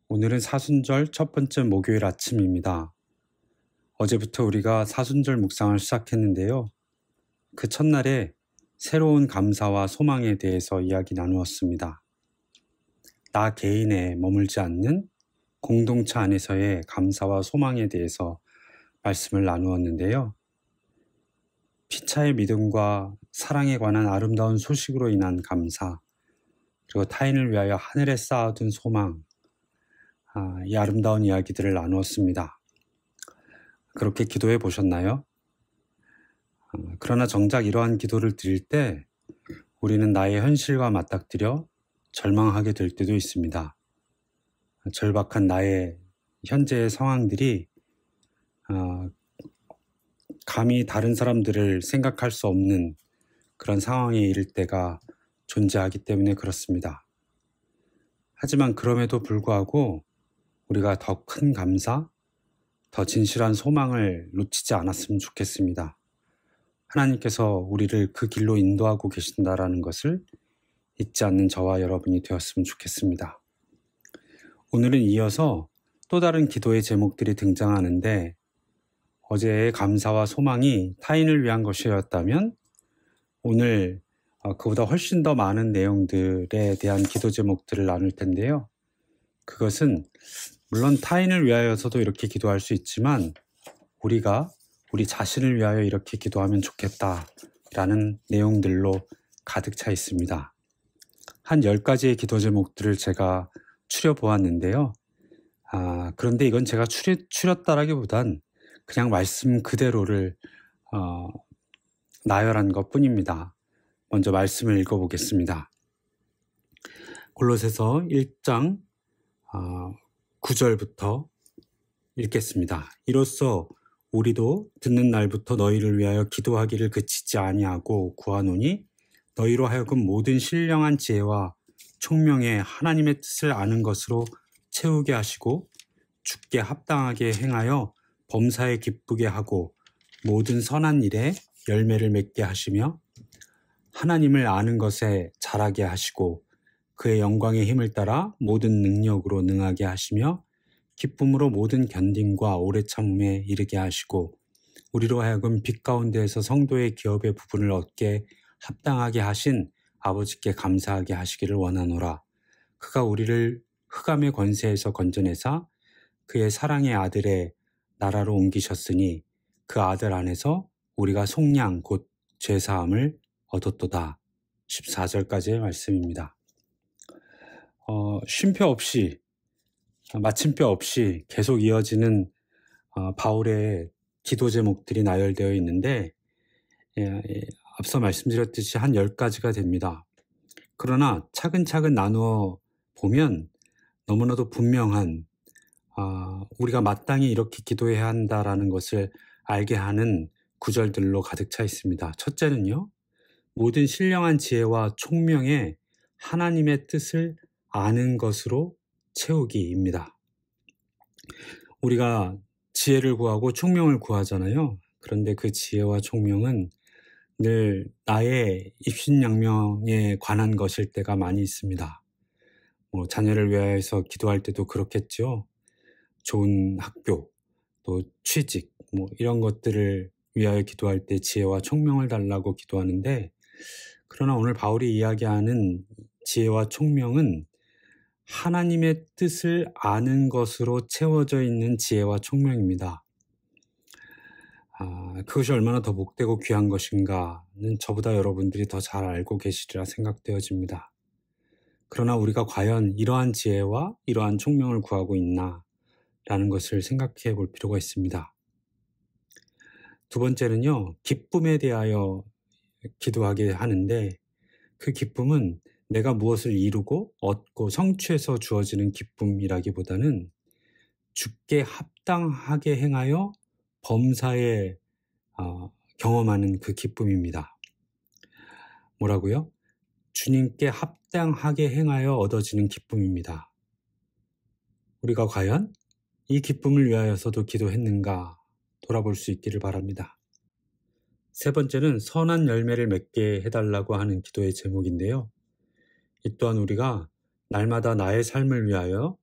오늘은 사순절 첫 번째 목요일 아침입니다. 어제부터 우리가 사순절 묵상을 시작했는데요. 그 첫날에 새로운 감사와 소망에 대해서 이야기 나누었습니다. 나 개인에 머물지 않는 공동체 안에서의 감사와 소망에 대해서 말씀을 나누었는데요. 피차의 믿음과 사랑에 관한 아름다운 소식으로 인한 감사, 그리고 타인을 위하여 하늘에 쌓아둔 소망, 이 아름다운 이야기들을 나누었습니다. 그렇게 기도해 보셨나요? 그러나 정작 이러한 기도를 드릴 때 우리는 나의 현실과 맞닥뜨려 절망하게 될 때도 있습니다. 절박한 나의 현재의 상황들이 감히 다른 사람들을 생각할 수 없는 그런 상황에 이를 때가 존재하기 때문에 그렇습니다. 하지만 그럼에도 불구하고 우리가 더 큰 감사, 더 진실한 소망을 놓치지 않았으면 좋겠습니다. 하나님께서 우리를 그 길로 인도하고 계신다라는 것을 잊지 않는 저와 여러분이 되었으면 좋겠습니다. 오늘은 이어서 또 다른 기도의 제목들이 등장하는데, 어제의 감사와 소망이 타인을 위한 것이었다면 오늘 그보다 훨씬 더 많은 내용들에 대한 기도 제목들을 나눌 텐데요. 그것은 물론 타인을 위하여서도 이렇게 기도할 수 있지만 우리가 우리 자신을 위하여 이렇게 기도하면 좋겠다라는 내용들로 가득 차 있습니다. 한 10가지의 기도 제목들을 제가 추려보았는데요. 그런데 이건 제가 추렸다라기보단 그냥 말씀 그대로를 나열한 것뿐입니다. 먼저 말씀을 읽어보겠습니다. 골로새서 1장 9절부터 읽겠습니다. 이로써 우리도 듣는 날부터 너희를 위하여 기도하기를 그치지 아니하고 구하노니 너희로 하여금 모든 신령한 지혜와 총명에 하나님의 뜻을 아는 것으로 채우게 하시고 주께 합당하게 행하여 범사에 기쁘게 하고 모든 선한 일에 열매를 맺게 하시며 하나님을 아는 것에 자라게 하시고 그의 영광의 힘을 따라 모든 능력으로 능하게 하시며 기쁨으로 모든 견딤과 오래 참음에 이르게 하시고 우리로 하여금 빛 가운데에서 성도의 기업의 부분을 얻게 합당하게 하신 아버지께 감사하게 하시기를 원하노라. 그가 우리를 흑암의 권세에서 건져내사 그의 사랑의 아들의 나라로 옮기셨으니 그 아들 안에서 우리가 속량 곧 죄사함을 얻었도다. 14절까지의 말씀입니다. 쉼표 없이 마침표 없이 계속 이어지는 바울의 기도 제목들이 나열되어 있는데 앞서 말씀드렸듯이 한 10가지가 됩니다. 그러나 차근차근 나누어 보면 너무나도 분명한 우리가 마땅히 이렇게 기도해야 한다라는 것을 알게 하는 구절들로 가득 차 있습니다. 첫째는요, 모든 신령한 지혜와 총명에 하나님의 뜻을 아는 것으로 채우기입니다. 우리가 지혜를 구하고 총명을 구하잖아요. 그런데 그 지혜와 총명은 늘 나의 입신양명에 관한 것일 때가 많이 있습니다. 자녀를 위해서 기도할 때도 그렇겠죠. 좋은 학교, 또 취직, 이런 것들을 위하여 기도할 때 지혜와 총명을 달라고 기도하는데, 그러나 오늘 바울이 이야기하는 지혜와 총명은 하나님의 뜻을 아는 것으로 채워져 있는 지혜와 총명입니다. 그것이 얼마나 더 복되고 귀한 것인가는 저보다 여러분들이 더 잘 알고 계시리라 생각되어집니다. 그러나 우리가 과연 이러한 지혜와 이러한 총명을 구하고 있나 라는 것을 생각해 볼 필요가 있습니다. 두 번째는요, 기쁨에 대하여 기도하게 하는데, 그 기쁨은 내가 무엇을 이루고 얻고 성취해서 주어지는 기쁨이라기보다는 주께 합당하게 행하여 범사에 경험하는 그 기쁨입니다. 뭐라고요? 주님께 합당하게 행하여 얻어지는 기쁨입니다. 우리가 과연 이 기쁨을 위하여서도 기도했는가 돌아볼 수 있기를 바랍니다. 세 번째는 선한 열매를 맺게 해달라고 하는 기도의 제목인데요. 이 또한 우리가 날마다 나의 삶을 위하여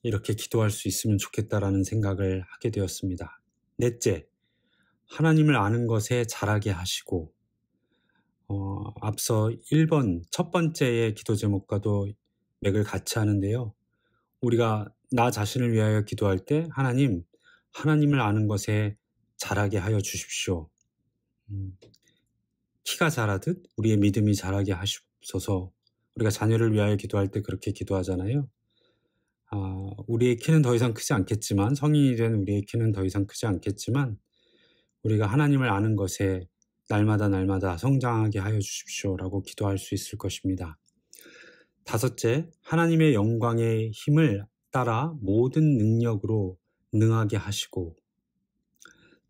이렇게 기도할 수 있으면 좋겠다라는 생각을 하게 되었습니다. 넷째, 하나님을 아는 것에 자라게 하시고, 앞서 1번 첫 번째의 기도 제목과도 맥을 같이 하는데요. 우리가 나 자신을 위하여 기도할 때 하나님을 아는 것에 자라게 하여 주십시오. 키가 자라듯 우리의 믿음이 자라게 하시옵소서. 우리가 자녀를 위하여 기도할 때 그렇게 기도하잖아요. 우리의 키는 더 이상 크지 않겠지만, 성인이 된 우리의 키는 더 이상 크지 않겠지만, 우리가 하나님을 아는 것에 날마다 성장하게 하여 주십시오라고 기도할 수 있을 것입니다. 다섯째, 하나님의 영광의 힘을 따라 모든 능력으로 능하게 하시고,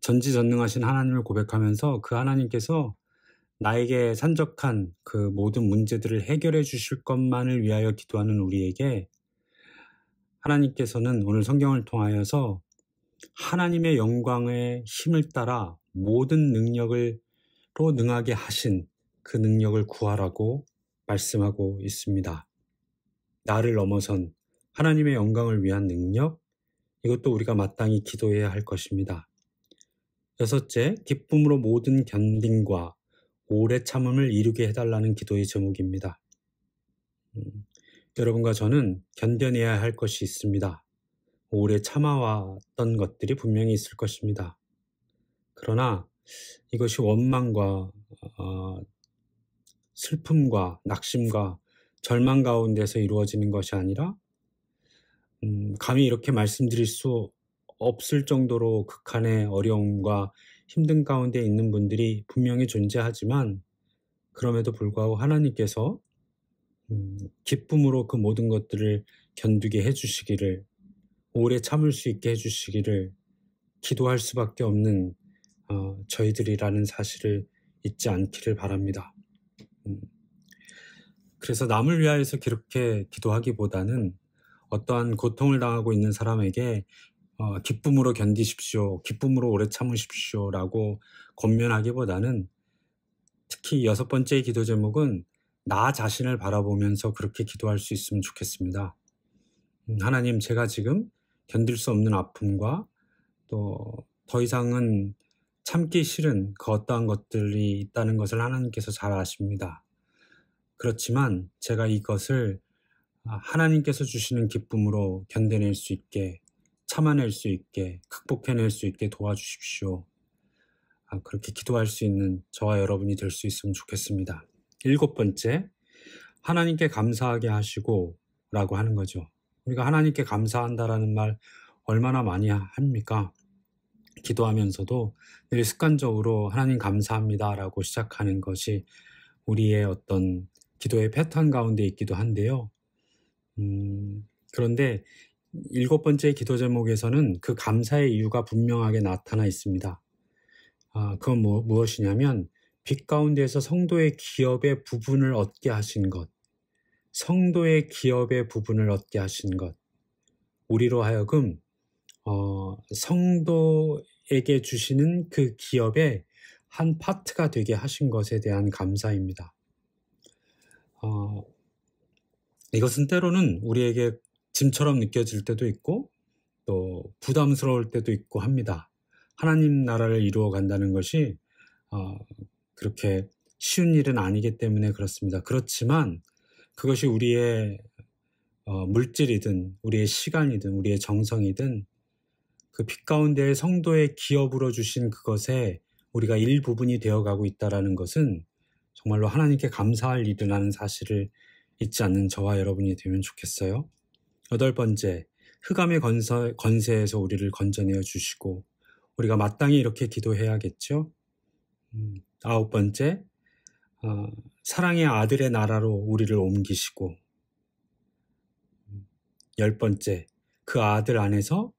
전지전능하신 하나님을 고백하면서 그 하나님께서 나에게 산적한 그 모든 문제들을 해결해 주실 것만을 위하여 기도하는 우리에게 하나님께서는 오늘 성경을 통하여서 하나님의 영광의 힘을 따라 모든 능력으로 능하게 하신 그 능력을 구하라고 말씀하고 있습니다. 나를 넘어선 하나님의 영광을 위한 능력, 이것도 우리가 마땅히 기도해야 할 것입니다. 여섯째, 기쁨으로 모든 견딘과 오래 참음을 이루게 해달라는 기도의 제목입니다. 여러분과 저는 견뎌내야 할 것이 있습니다. 오래 참아왔던 것들이 분명히 있을 것입니다. 그러나 이것이 원망과 슬픔과 낙심과 절망 가운데서 이루어지는 것이 아니라 감히 이렇게 말씀드릴 수 없을 정도로 극한의 어려움과 힘든 가운데 있는 분들이 분명히 존재하지만, 그럼에도 불구하고 하나님께서 기쁨으로 그 모든 것들을 견디게 해주시기를, 오래 참을 수 있게 해주시기를 기도할 수밖에 없는 저희들이라는 사실을 잊지 않기를 바랍니다. 그래서 남을 위하여서 그렇게 기도하기보다는 어떠한 고통을 당하고 있는 사람에게 기쁨으로 견디십시오, 기쁨으로 오래 참으십시오 라고 권면하기보다는, 특히 여섯 번째 기도 제목은 나 자신을 바라보면서 그렇게 기도할 수 있으면 좋겠습니다. 하나님, 제가 지금 견딜 수 없는 아픔과 또 더 이상은 참기 싫은 그 어떠한 것들이 있다는 것을 하나님께서 잘 아십니다. 그렇지만 제가 이것을 하나님께서 주시는 기쁨으로 견뎌낼 수 있게, 참아낼 수 있게, 극복해낼 수 있게 도와주십시오. 그렇게 기도할 수 있는 저와 여러분이 될 수 있으면 좋겠습니다. 일곱 번째, 하나님께 감사하게 하시고 라고 하는 거죠. 우리가 하나님께 감사한다라는 말 얼마나 많이 합니까? 기도하면서도 늘 습관적으로 하나님 감사합니다 라고 시작하는 것이 우리의 어떤 기도의 패턴 가운데 있기도 한데요. 그런데 일곱 번째 기도 제목에서는 그 감사의 이유가 분명하게 나타나 있습니다. 그건 무엇이냐면, 빛 가운데에서 성도의 기업의 부분을 얻게 하신 것, 성도의 기업의 부분을 얻게 하신 것, 우리로 하여금 성도에게 주시는 그 기업의 한 파트가 되게 하신 것에 대한 감사입니다. 이것은 때로는 우리에게 짐처럼 느껴질 때도 있고 또 부담스러울 때도 있고 합니다. 하나님 나라를 이루어 간다는 것이 그렇게 쉬운 일은 아니기 때문에 그렇습니다. 그렇지만 그것이 우리의 물질이든 우리의 시간이든 우리의 정성이든 그 빛 가운데의 성도의 기업으로 주신 그것에 우리가 일부분이 되어가고 있다는 것은 정말로 하나님께 감사할 일이라는 사실을 잊지 않는 저와 여러분이 되면 좋겠어요. 여덟 번째, 흑암의 건세에서 우리를 건져내어 주시고, 우리가 마땅히 이렇게 기도해야겠죠. 아홉 번째, 사랑의 아들의 나라로 우리를 옮기시고, 열 번째, 그 아들 안에서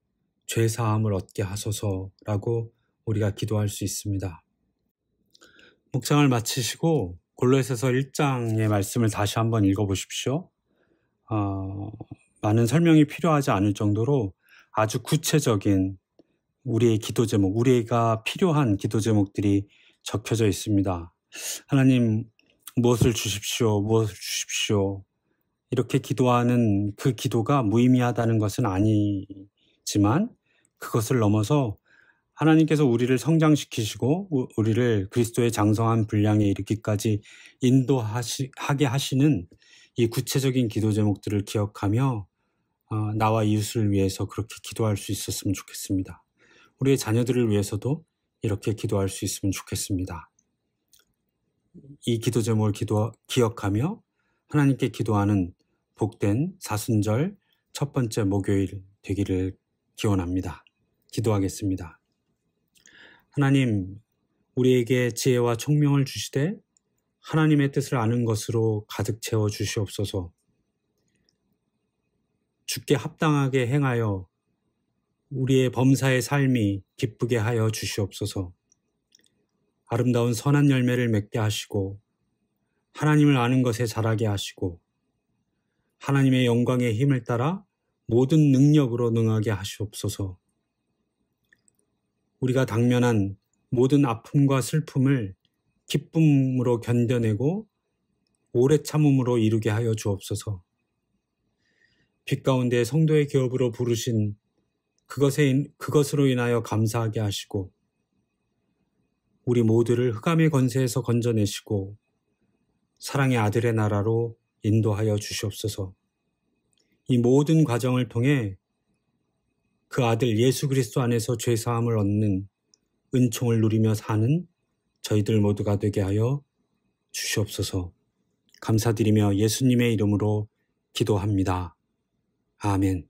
죄사함을 얻게 하소서라고 우리가 기도할 수 있습니다. 묵상을 마치시고 골로새서 1장의 말씀을 다시 한번 읽어보십시오. 많은 설명이 필요하지 않을 정도로 아주 구체적인 우리의 기도 제목, 우리가 필요한 기도 제목들이 적혀져 있습니다. 하나님, 무엇을 주십시오, 무엇을 주십시오. 이렇게 기도하는 그 기도가 무의미하다는 것은 아니지만 그것을 넘어서 하나님께서 우리를 성장시키시고 우리를 그리스도의 장성한 분량에 이르기까지 인도하게 하시는 이 구체적인 기도 제목들을 기억하며 나와 이웃을 위해서 그렇게 기도할 수 있었으면 좋겠습니다. 우리의 자녀들을 위해서도 이렇게 기도할 수 있으면 좋겠습니다. 이 기도 제목을 기억하며 하나님께 기도하는 복된 사순절 첫 번째 목요일 되기를 기원합니다. 기도하겠습니다. 하나님, 우리에게 지혜와 총명을 주시되 하나님의 뜻을 아는 것으로 가득 채워 주시옵소서. 주께 합당하게 행하여 우리의 범사의 삶이 기쁘게 하여 주시옵소서. 아름다운 선한 열매를 맺게 하시고 하나님을 아는 것에 자라게 하시고 하나님의 영광의 힘을 따라 모든 능력으로 능하게 하시옵소서. 우리가 당면한 모든 아픔과 슬픔을 기쁨으로 견뎌내고 오래 참음으로 이루게 하여 주옵소서. 빛 가운데 성도의 기업으로 부르신 그것으로 인하여 감사하게 하시고 우리 모두를 흑암의 권세에서 건져내시고 사랑의 아들의 나라로 인도하여 주시옵소서. 이 모든 과정을 통해 그 아들 예수 그리스도 안에서 죄사함을 얻는 은총을 누리며 사는 저희들 모두가 되게 하여 주시옵소서. 감사드리며 예수님의 이름으로 기도합니다. 아멘.